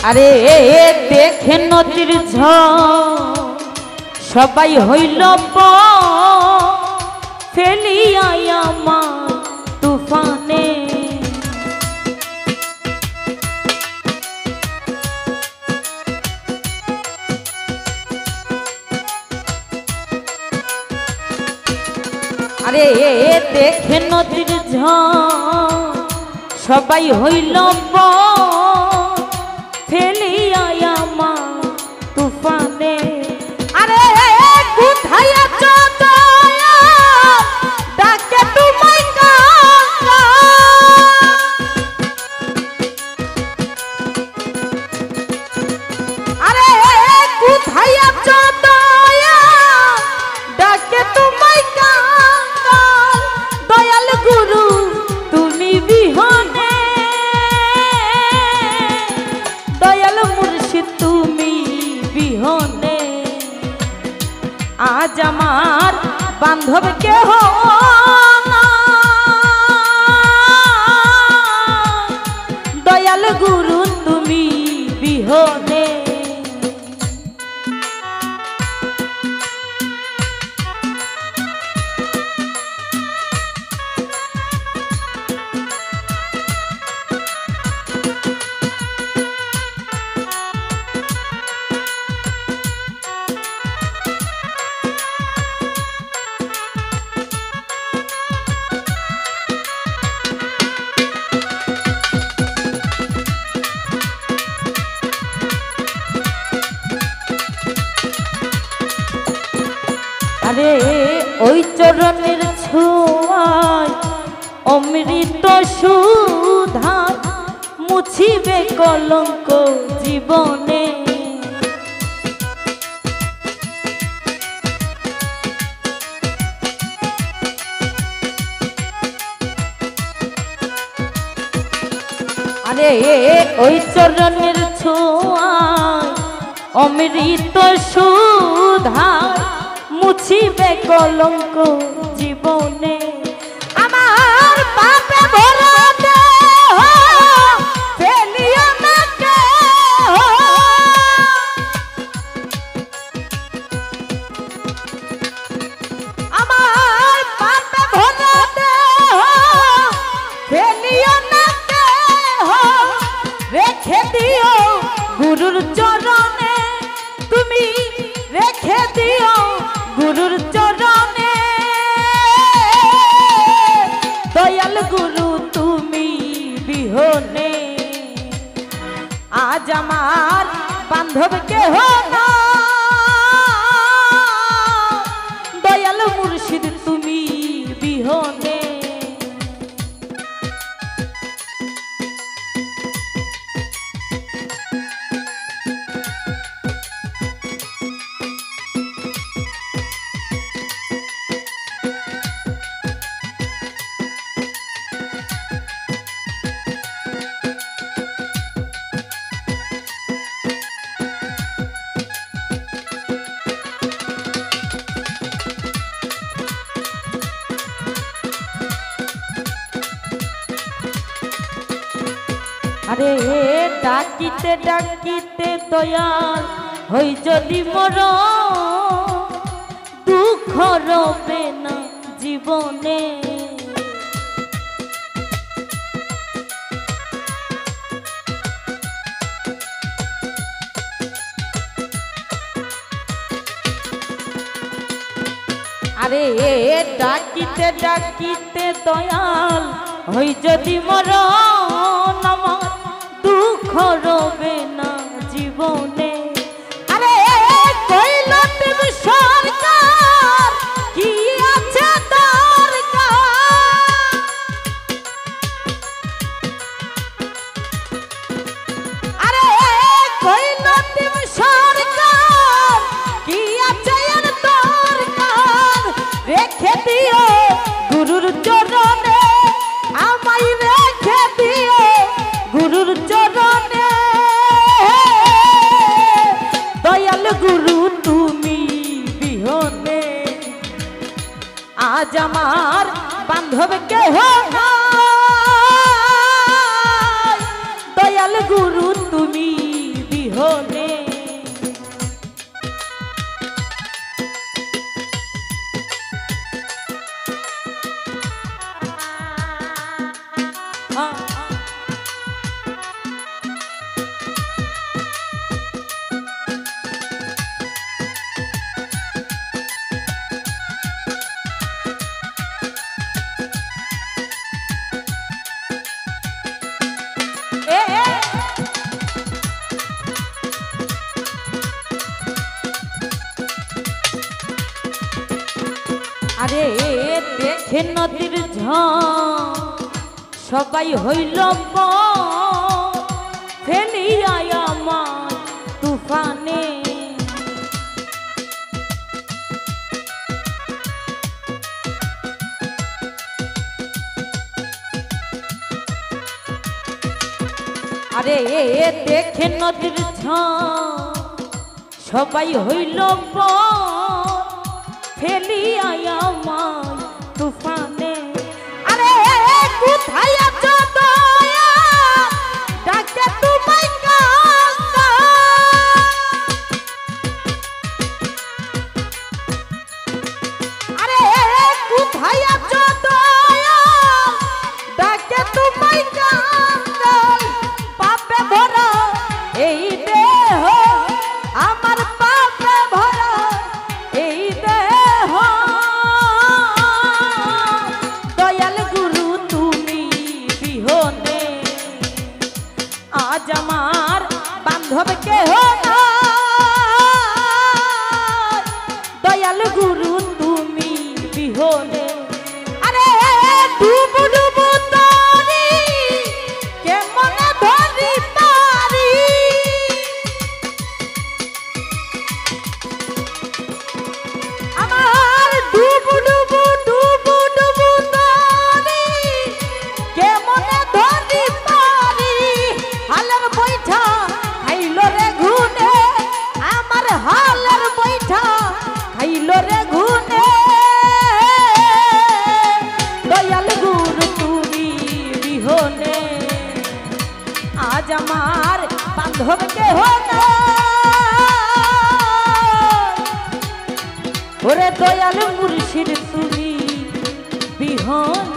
আরে দেখে নদীর ঝড় সবাই হইল ফেলিয়া আমার তুফানে। আরে দেখে নদীর ঝড় সবাই হইল ফেলিয়া আমার তুফানে। আরে কোথায় আছো দয়া ডাকে তোমায় কাকা। আরে কোথায় আছো দয়া ডাকে তোমায় কাকা। দয়াল গুরু তুমি বিহনে, দয়াল মুর্শিদ তুমি বিহনে, আজ আমার বান্ধব কেহ না। দয়াল গুরু তুমি বিহনে। আরে ওই চরণের ছোঁয়ায় অমৃত সুধা মুছিবে কলঙ্ক জীবনে। আরে ওই চরণের ছোঁয়ায় অমৃত সুধা মুছিবে কলঙ্ক জীবনে। আমার পাপে ভরা দেহ ফেলিও না কেহ। আমার পাপে ভরা দেহ ফেলিও না কেহ। রেখে দিও গুরুর চরণে, তুমি রেখে দিও গুরুর চরণে। দয়াল গুরু তুমি বিহনে, আজ আমার বান্ধব কেহ না। দয়াল মুর্শিদ তুমি বিহনে। আরে ডাকিতে ডাকিতে দয়াল হই যদি মর, দুঃখ রবে না জীবনে। আরে ডাকিতে ডাকিতে দয়াল হই যদি মর, আমার দুঃখ রবে না জীবনে। আরে কইল তুমি সরকার কি আছে দরকার। আরে কইল তুমি সরকার কি আছে এর দরকার। রেখে দিও গুরুর চরণে, আমায় রেখে দিও গুরুর চরণে। দয়াল গুরু তুমি বিহনে, আজ আমার বান্ধব কেহ নাই। দয়াল গুরু তুমি বিহনে আরে দেখে নদীর ঝড় সবাই হইল ফেলিয়া আমার তুফানে আরে দেখে নদীর ঝড় সবাই হইল ফেলিয়া আমার তুফানে আরে কোথায় আছো দয়া ডাকে তোমায় কান্দা আরে কোথায় আছো দয়া ডাকে তোমায় কান্দা পাপে ভরা এই দেহ আমার পাপে ভরা এই দেহ দয়াল গুরু তুমি বিহনে আজ আমার বান্ধব কেহ না দয়াল গুরু তুমি বিহনে আরে ডুবু ডুবু তরি কেমন ধরি পারি আমার ডুবু ডুবু ডুবু ডুবু তরি কেমন ধরি পারি হালের বৈঠা খাইল রে ঘুনে আমার হালের বৈঠা খাইল রে ঘুনে দয়াল গুরু তুমি বিহনে আজ আমার বান্ধব কেহ না ওরে দয়াল মুর্শিদ তুমি বিহনে